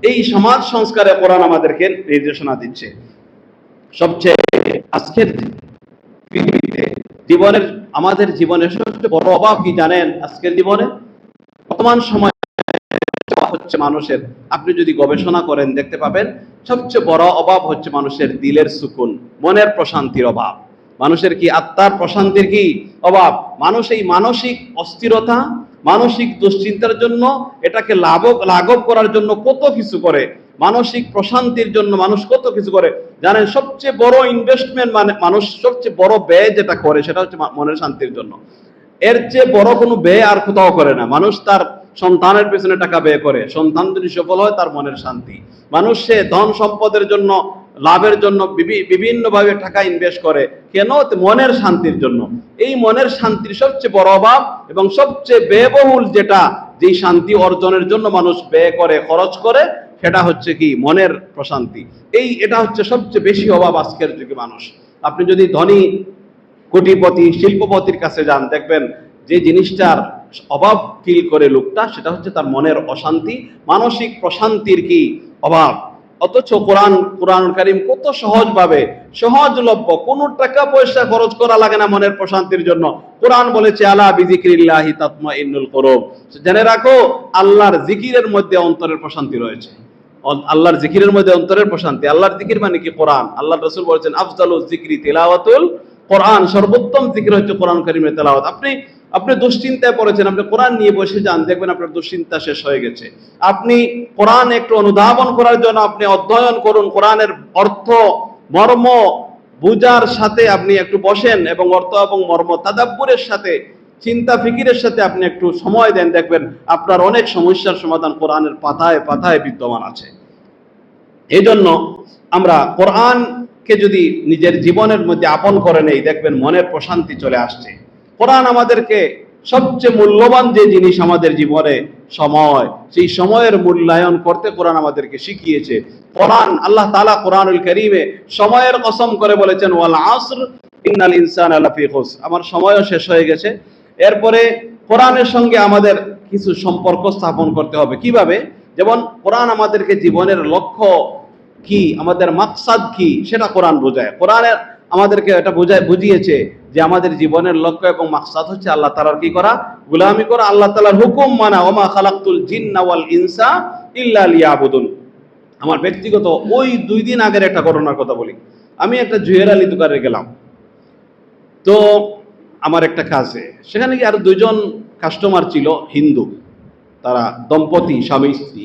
এই সমাজ সংস্কারে কোরআন আমাদেরকে নির্দেশনা দিচ্ছে। সবচেয়ে আজকের জীবনের, আমাদের জীবনের সবচেয়ে বড় অভাব কি জানেন? আজকের জীবনে বর্তমান সময় হচ্ছে মানুষের, আপনি যদি গবেষণা করেন দেখতে পাবেন সবচেয়ে বড় অভাব হচ্ছে মানুষের দিলের সুকুন, মনের প্রশান্তির অভাব। মানুষের কি আত্মার প্রশান্তির কি অভাব। মানুষ এই মানসিক অস্থিরতা, মানসিক দুশ্চিন্তার জন্য, এটাকে লাঘব করার জন্য কত কিছু করে, মানসিক প্রশান্তির জন্য মানুষ কত কিছু করে জানেন? সবচেয়ে বড় ইনভেস্টমেন্ট, মানে মানুষ সবচেয়ে বড় ব্যয় যেটা করে সেটা হচ্ছে মনের শান্তির জন্য। এর চেয়ে বড় কোনো ব্যয় আর কোথাও করে না। মানুষ তার সন্তানের পেছনে টাকা ব্যয় করে, সন্তান যদি সফল হয় তার মনের শান্তি। মানুষ সে ধন সম্পদের জন্য, লাভের জন্য বিভিন্নভাবে টাকা ইনভেস্ট করে, কেন? মনের শান্তির জন্য। এই মনের শান্তির সবচেয়ে বড় অভাব এবং সবচেয়ে ব্যয়বহুল যেটা, যেই শান্তি অর্জনের জন্য মানুষ ব্যয় করে, খরচ করে, সেটা হচ্ছে কি মনের প্রশান্তি। এটা হচ্ছে সবচেয়ে বেশি অভাব আজকের যুগে মানুষ। আপনি যদি ধনী, কোটিপতি, শিল্পপতির কাছে যান দেখবেন যে জিনিসটার অভাব ফিল করে লোকটা, সেটা হচ্ছে তার মনের অশান্তি, মানসিক প্রশান্তির কি অভাব। অথচ কোরআন কারীম কত সহজভাবে, সহজলভ্য, কোনো টাকা পয়সা খরচ করা লাগে না মনের প্রশান্তির জন্য। কোরআন বলেছে আলা বিযিকরিল্লাহি তাতমাইন্নুল কুলুব, জেনে রাখো আল্লাহর জিকিরের মধ্যে অন্তরের প্রশান্তি রয়েছে। আল্লাহর জিকিরের মধ্যে অন্তরের প্রশান্তি। আল্লাহর জিকির মানে কি? কোরআন। আল্লাহ রাসূল বলেছেন আফজালুজ যিকরি তিলাওয়াতুল কোরআন, সর্বোত্তম জিকির হচ্ছে কোরআন কারীমের তেলাওয়াত। আপনি দুশ্চিন্তায় পড়েছেন, আপনি কোরআন নিয়ে বসে যান, দেখবেন আপনার দুশ্চিন্তা শেষ হয়ে গেছে। আপনি কোরআন একটু অনুধাবন করার জন্য আপনি অধ্যয়ন করুন, কোরআনের অর্থ মর্ম বুঝার সাথে আপনি একটু বসেন এবং অর্থ এবং মর্ম তাদাব্বুরের সাথে, চিন্তা ফিকিরের সাথে আপনি একটু সময় দেন, দেখবেন আপনার অনেক সমস্যার সমাধান কোরআনের পাতায় পাতায় বিদ্যমান আছে। এই জন্য আমরা কোরআনকে যদি নিজের জীবনের মধ্যে আপন করে নেই, দেখবেন মনের প্রশান্তি চলে আসছে। কোরআন আমাদেরকে সবচেয়ে মূল্যবান যে জিনিস আমাদের জীবনে সময়, সেই সময়ের মূল্যায়ন করতে কোরআন আমাদেরকে শিখিয়েছে। কোরআন, আল্লাহ তাআলা কোরআনুল কারীমে সময়ের কসম করে বলেছেন, ওয়াল আসর ইন্নাল ইনসানা লাফি খুসর, আমার সময়ও শেষ হয়ে গেছে। এরপরে কোরআনের সঙ্গে আমাদের কিছু সম্পর্ক স্থাপন করতে হবে। কিভাবে? যেমন কোরআন আমাদেরকে জীবনের লক্ষ্য কি, আমাদের মাকসাদ কি, সেটা কোরআন বোঝায়। কোরআনের আমাদেরকে এটা বুঝিয়েছে যে আমাদের জীবনের লক্ষ্য এবং মাকসাদ হচ্ছে আল্লাহ তাআলার কি করা, গোলামি করা, আল্লাহ তাআলার হুকুম মানা। ওমা খালাকতুল জিন্না ওয়াল ইনসা ইল্লা লিয়াবুদুন। আমার ব্যক্তিগত ওই 2 দিন আগের একটা ঘটনার কথা বলি। আমি একটা জুয়েলারি দোকানে গেলাম, তো আমার একটা কাজে সেখানে কি আরো 2 জন কাস্টমার ছিল হিন্দু, তারা দম্পতি, স্বামী স্ত্রী।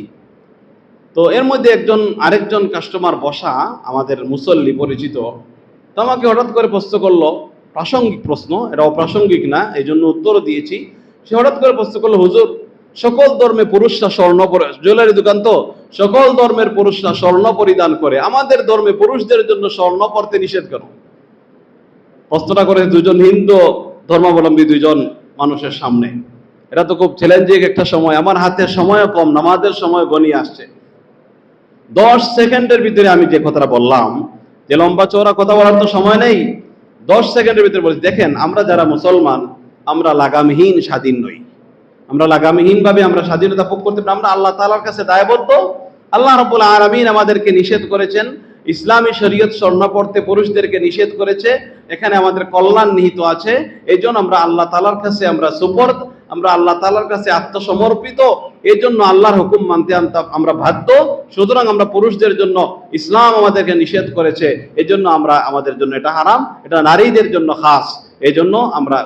তো এর মধ্যে আরেকজন কাস্টমার বসা, আমাদের মুসল্লি পরিচিত, তো আমাকে হঠাৎ করে প্রশ্ন করলো, প্রাসঙ্গিক প্রশ্ন, এটা অপ্রাসঙ্গিক না, এই জন্য উত্তরও দিয়েছি। সে হঠাৎ করে প্রশ্ন করলো, হুজুর, সকল ধর্মে পুরুষরা স্বর্ণ পরে, জুয়েলারি দোকান তো, সকল ধর্মের পুরুষরা স্বর্ণ পরিধান করে, আমাদের ধর্মে পুরুষদের জন্য স্বর্ণ পরতে নিষেধ কেন? প্রশ্নটা করে 2 জন হিন্দু ধর্মাবলম্বী 2 জন মানুষের সামনে। এটা তো খুব চ্যালেঞ্জিং একটা সময়, আমার হাতে সময়ও কম, নামাজের সময় গনিয়ে আসছে। 10 সেকেন্ডের ভিতরে আমি যে কথাটা বললাম, যে লম্বা চওড়া কথা বলার তো সময় নেই, 10 সেকেন্ডের ভিতরে বলছি, দেখেন আমরা যারা মুসলমান, আমরা লাগামহীন স্বাধীন নই, আমরা লাগামহীন ভাবে আমরা স্বাধীনতা ভোগ করতে পারি, আমরা আল্লাহ তাআলার কাছে দায়বদ্ধ। আল্লাহ রাব্বুল আলামিন আমাদেরকে নিষেধ করেছেন, ইসলামী শরীয়ত স্বর্ণ পড়তে পুরুষদেরকে নিষেধ করেছে, এখানে আমাদের কল্যাণ নিহিত আছে। এই জন্য আমরা আল্লাহ তাআলার কাছে আমরা সুপর্দ, আমরা আল্লাহ তাআলার কাছে আত্মসমর্পিত, এই জন্য আল্লাহর হুকুম মানতে আমরা বাধ্য। সুতরাং আমরা পুরুষদের জন্য ইসলাম আমাদেরকে নিষেধ করেছে, এই জন্য আমরা, আমাদের জন্য এটা হারাম, এটা নারীদের জন্য খাস। এই জন্য আমরা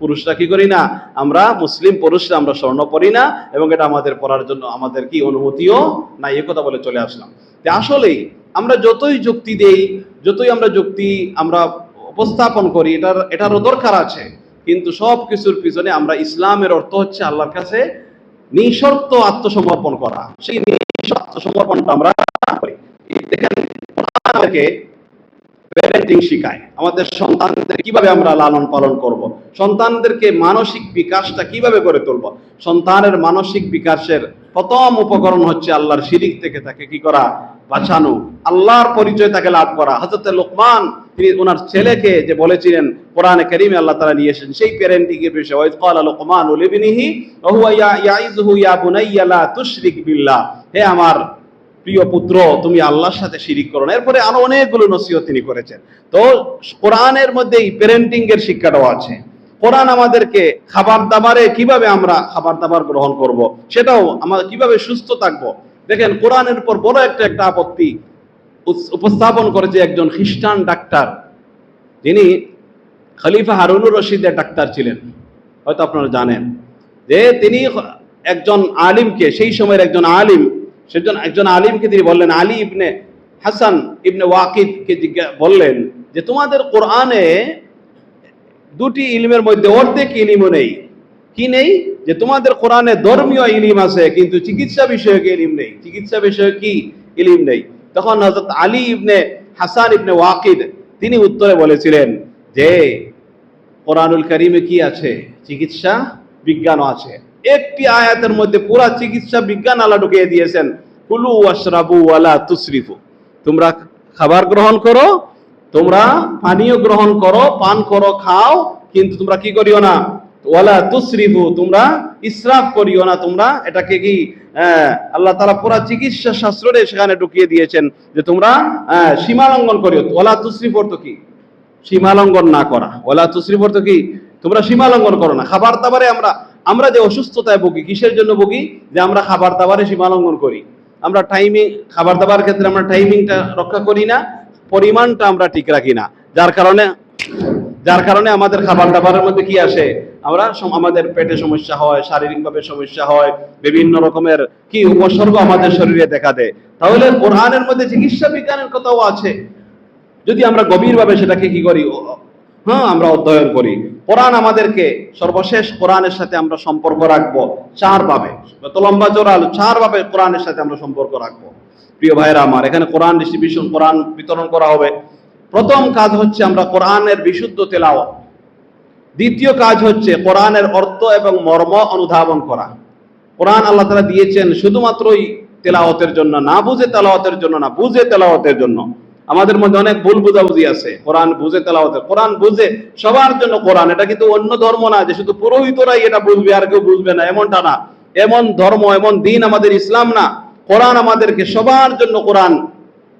পুরুষরা কি করি না, আমরা মুসলিম পুরুষরা আমরা স্বর্ণ পরি না, এবং এটা আমাদের পরার জন্য আমাদের কি অনুমতিও নাই, এই কথা বলে চলে আসলাম। আসলেই আমরা যতই যুক্তি দেই, যতই আমরা যুক্তি আমরা উপস্থাপন করি, এটারও দরকার আছে, কিন্তু সব কিছুর পিছনে আমরা ইসলামের অর্থ হচ্ছে আল্লাহর কাছে নিঃশর্ত আত্মসমর্পণ করা। সেই নিঃশর্ত আত্মসমর্পণটা আমরা করি। দেখেন, আমাদেরকে প্যারেন্টিং শিখায়, আমাদের সন্তানদের কিভাবে আমরা লালন পালন করব, সন্তানদেরকে মানসিক বিকাশটা কিভাবে করে তুলব। সন্তানের মানসিক বিকাশের প্রথম উপকরণ হচ্ছে আল্লাহর শিরিক থেকে তাকে কি করা, বাঁচানো, আল্লাহর পরিচয় তাকে লাভ করা। হযরত লোকমান, তিনি ওনার ছেলেকে যে বলেছিলেন, কোরআনে কারীমে আল্লাহ তাআলা নিয়ে এসেছেন সেই প্যারেন্টিং এর বিষয়। ওয়াইজ ক্বালা লুকমানু লিবনিহি ওয়া হুয়া ইয়াইযুহু ইয়া বুনাইয়া লা তুশরিক বিল্লাহ, হে আমার প্রিয় পুত্র, তুমি আল্লাহর সাথে শিরিক করো না। এরপরে আরো অনেকগুলো নসিহত তিনি করেছেন। তো কোরআনের মধ্যে এই প্যারেন্টিং এর শিক্ষাটাও আছে। কোরআন আমাদেরকে খাবার দাবারে কিভাবে আমরা খাবার দাবার গ্রহণ করব, সেটাও আমরা কিভাবে সুস্থ থাকবো। দেখেন, কোরআনের উপর বড় একটা আপত্তি উপস্থাপন করেছে একজন খ্রিস্টান ডাক্তার, যিনি খলিফা হারুনুর রশিদের ডাক্তার ছিলেন, হয়তো আপনারা জানেন, যে তিনি একজন আলিমকে, সেই সময়ের একজন আলিমকে তিনি বললেন, আলী ইবনে হাসান ইবনে ওয়াকিদকে বললেন যে তোমাদের কোরআনে 2টি ইলমের মধ্যে অর্ধেক ইলমও নেই। কি নেই? যে তোমাদের কোরআনে ধর্মীয় ইলম আছে, কিন্তু চিকিৎসা বিষয়ক ইলম নেই। চিকিৎসা বিষয়ক কি ইলম নেই? তখন হযরত আলী ইবনে হাসান ইবনে ওয়াকিদ তিনি উত্তরে বলেছিলেন যে কোরআনুল কারীমে কি আছে? চিকিৎসা বিজ্ঞানও আছে। একটি আয়াতের মধ্যে পুরা চিকিৎসা বিজ্ঞান আল্লাহ ঢুকিয়ে দিয়েছেন, কুলু ওয়াশরাবু ওয়ালা তুসরিফু, তোমরা খাবার গ্রহণ করো, তোমরা পানীয় গ্রহণ করো, পান করো, খাও, কিন্তু তোমরা কি করিও না, ওয়ালা তুসরিফু, তোমরা ইসরাফ করিও না। তোমরা এটাকে কি আল্লাহ তাআলা পুরা চিকিৎসা শাস্ত্রে সেখানে ঢুকিয়ে দিয়েছেন যে তোমরা সীমা লঙ্ঘন করিও। ওয়ালা তুসরিফ অর্থ কি? সীমা লঙ্ঘন না করা। ওয়ালা তুসরিফ অর্থ কি? তোমরা সীমা লঙ্ঘন করো না। খাবার দাবারে আমরা যে অসুস্থতায় ভুগি, কিসের জন্য ভুগি? যে আমরা খাবার দাবারে সীমা লঙ্ঘন করি। আমরা খাবার দাবার ক্ষেত্রে আমরা টাইমিংটা রক্ষা করি না, পরিমাণটা আমরা ঠিক রাখি না, যার কারণে আমাদের খাবার দাবারের মধ্যে কি আসে, আমাদের পেটে সমস্যা হয়, শারীরিকভাবে সমস্যা হয়, বিভিন্ন রকমের কি উপসর্গ আমাদের শরীরে দেখা দেয়। তাহলে কোরআনের মধ্যে চিকিৎসা বিজ্ঞানের কথাও আছে, যদি আমরা গভীরভাবে সেটাকে কি করি, আমরা অধ্যয়ন করি। কোরআন আমাদেরকে সর্বশেষ কোরআনের সাথে আমরা সম্পর্ক রাখবো 4 ভাবে, যত লম্বা চওড়া 4 ভাবে কোরআনের সাথে আমরা সম্পর্ক রাখবো। প্রিয় ভাইরা আমার, এখানে কোরআন ডিস্ট্রিবিউশন, কোরআন বিতরণ করা হবে। প্রথম কাজ হচ্ছে আমরা কোরআনের বিশুদ্ধ তেলাওয়াত, দ্বিতীয় কাজ হচ্ছে কোরআনের অর্থ এবং মর্ম অনুধাবন করা। কোরআন আল্লাহ তাআলা দিয়েছেন শুধুমাত্রই তেলাওয়াতের জন্য না, বুঝে তেলাওয়াতের জন্য না, বুঝে তেলাওয়াতের জন্য। আমাদের মধ্যে অনেক ভুল বুঝাবুঝি আছে, কোরআন বুঝে তেলাওয়াতের, কোরআন বুঝে সবার জন্য কোরআন। এটা কিন্তু অন্য ধর্ম না যে শুধু পুরোহিতরাই এটা বুঝবে আর কেউ বুঝবে না, এমনটা না। এমন ধর্ম, এমন দিন আমাদের ইসলাম না। কোরআন আমাদেরকে সবার জন্য কোরআন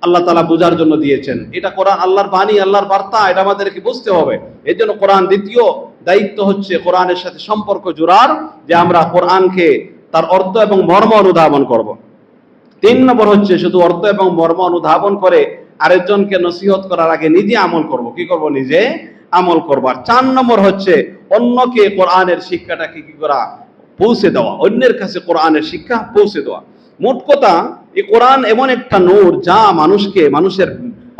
আল্লাহ তাআলা বুঝার জন্য দিয়েছেন। এটা কোরআন আল্লাহর বাণী, আল্লাহর বার্তা, এটা আমাদেরকে বুঝতে হবে। এর জন্য কোরআন দ্বিতীয় দায়িত্ব হচ্ছে কোরআনের সাথে সম্পর্ক জোড়ার, যে আমরা কোরআনকে তার অর্থ এবং মর্ম অনুধাবন করব। 3 নম্বর হচ্ছে শুধু অর্থ এবং মর্ম অনুধাবন করে আরেকজনকে নসিহত করার আগে নিজে আমল করব। কি করব? নিজে আমল করব। আর 4 নম্বর হচ্ছে অন্যকে কোরআনের শিক্ষাটাকে কি করা? পৌঁছে দেওয়া, অন্যের কাছে কোরআনের শিক্ষা পৌঁছে দেওয়া। মোট কথা, এই কোরআন এমন একটা নূর যা মানুষকে, মানুষের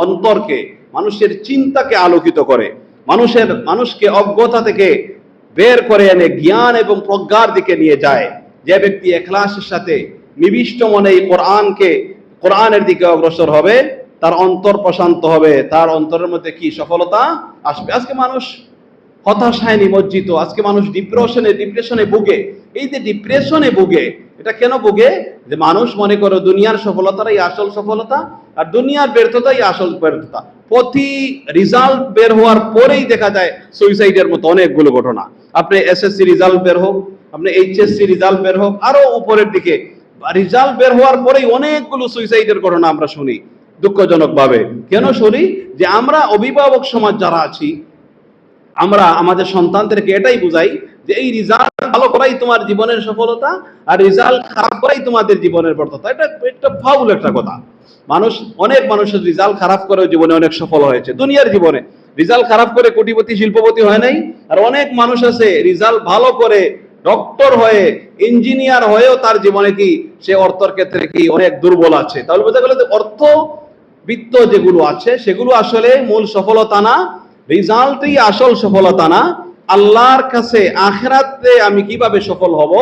অন্তরকে, মানুষের চিন্তাকে আলোকিত করে, মানুষকে অজ্ঞতা থেকে বের করে এনে জ্ঞান এবং প্রজ্ঞার দিকে নিয়ে যায়। যে ব্যক্তি ইখলাসের সাথে নিবিষ্ট মনে এই কোরআনের দিকে অগ্রসর হবে, তার অন্তর প্রশান্ত হবে, তার অন্তরের মধ্যে কি সফলতা আসবে। আজকে মানুষ হতাশায় নিমজ্জিত, আজকে মানুষ ডিপ্রেশনে ভুগে। এই যে ডিপ্রেশনে ভুগে, এটা কেন ভুগে? যে মানুষ মনে করে দুনিয়ার সফলতাই আসল সফলতা, আর দুনিয়ার ব্যর্থতাই আসল ব্যর্থতা। প্রতি রেজাল্ট বের হওয়ার পরেই দেখা যায় সুইসাইডের মতো অনেকগুলো ঘটনা। আপনি এসএসসি রেজাল্ট বের হোক, আপনি এইচএসসি রেজাল্ট বের হোক, আরো উপরের দিকে রেজাল্ট বের হওয়ার পরেই অনেকগুলো সুইসাইডের ঘটনা আমরা শুনি দুঃখজনক ভাবে। কেন শুনি? যে আমরা অভিভাবক সমাজ যারা আছি, আমরা আমাদের সন্তানদেরকে এটাই বুঝাই যে এই রেজাল্ট ভালো করাই তোমার জীবনের সফলতা, আর রেজাল্ট খারাপ করাই তোমাদের জীবনের ব্যর্থতা। এটা একটা ফাউল একটা কথা। অনেক মানুষের রেজাল্ট খারাপ করে জীবনে অনেক সফল হয়েছে, দুনিয়ার জীবনে রেজাল্ট খারাপ করে কোটিপতি শিল্পপতি হয় নাই। আর অনেক মানুষ আছে রেজাল্ট ভালো করে ডক্টর হয়ে, ইঞ্জিনিয়ার হয়েও তার জীবনে কি সে অর্থের ক্ষেত্রে কি অনেক দুর্বল আছে। তাহলে বোঝা গেল যে অর্থবিত্ত যেগুলো আছে সেগুলো আসলে মূল সফলতা না, রেজাল্টই আসল সফলতা না। আল্লাহর কাছে আখিরাতে আমি কিভাবে সফল হব,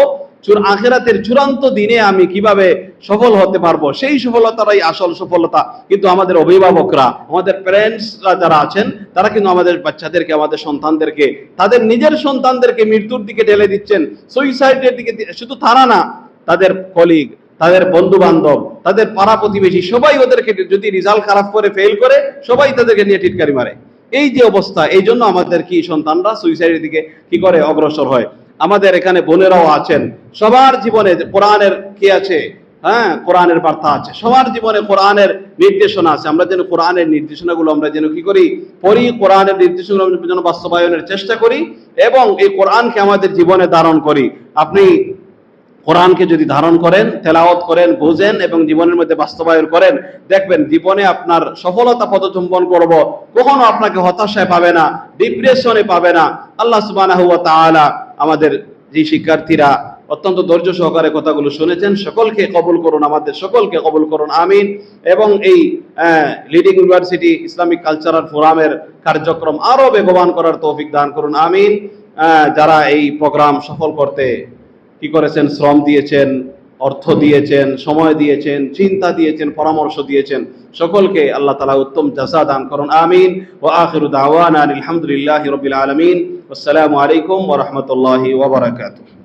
আখিরাতের চূড়ান্ত দিনে আমি কিভাবে সফল হতে পারবো, সেই সফলতাটাই আসল সফলতা। কিন্তু আমাদের অভিভাবকরা, আমাদের প্যারেন্টসরা যারা আছেন, তারা কিন্তু আমাদের বাচ্চাদেরকে, আমাদের সন্তানদেরকে, তাদের নিজের সন্তানদেরকে মৃত্যুর দিকে ঠেলে দিচ্ছেন, সুইসাইডের দিকে। শুধু তারা না, তাদের কলিগ, তাদের বন্ধু বান্ধব, তাদের পাড়া প্রতিবেশী, সবাই ওদেরকে যদি রেজাল্ট খারাপ করে, ফেল করে, সবাই তাদেরকে নিয়ে টিটকারি মারে। এই যে অবস্থা, এই জন্য আমাদের কি সন্তানরা সুইসাইডের দিকে কি করে অগ্রসর হয়। আমাদের এখানে বোনেরাও আছেন, সবার জীবনে কোরআনের কি আছে? হ্যাঁ, কোরআনের বার্তা আছে, সবার জীবনে কোরআনের নির্দেশনা আছে। আমরা যেন কোরআনের নির্দেশনাগুলো আমরা যেন কি করি? পড়ি, কোরআনের নির্দেশনাগুলো যেন বাস্তবায়নের চেষ্টা করি, এবং এই কোরআনকে আমাদের জীবনে ধারণ করি। আপনি কোরআনকে যদি ধারণ করেন, তেলাওয়াত করেন, বুঝেন এবং জীবনের মধ্যে বাস্তবায়ন করেন, দেখবেন জীবনে আপনার সফলতা পদচুম্বন করব, কখনো আপনাকে হতাশায় পাবে না, ডিপ্রেশনে পাবে না। আল্লাহ সুবহানাহু ওয়া তাআলা আমাদের যে শিক্ষার্থীরা অত্যন্ত ধৈর্য সহকারে কথাগুলো শুনেছেন, সকলকে কবুল করুন, আমাদের সকলকে কবুল করুন, আমিন। এবং এই লিডিং ইউনিভার্সিটি ইসলামিক কালচারাল ফোরামের কার্যক্রম আরো বেগবান করার তৌফিক দান করুন, আমিন। যারা এই প্রোগ্রাম সফল করতে কি করেছেন, শ্রম দিয়েছেন, অর্থ দিয়েছেন, সময় দিয়েছেন, চিন্তা দিয়েছেন, পরামর্শ দিয়েছেন, সকলকে আল্লাহ তাআলা উত্তম জাযা দান করুন, আমিন। ওয়া আখিরু দাওয়ানা আলহামদুলিল্লাহি রাব্বিল আলামিন। আসসালামু আলাইকুম ওয়া রাহমাতুল্লাহি ওয়া বারাকাতুহু।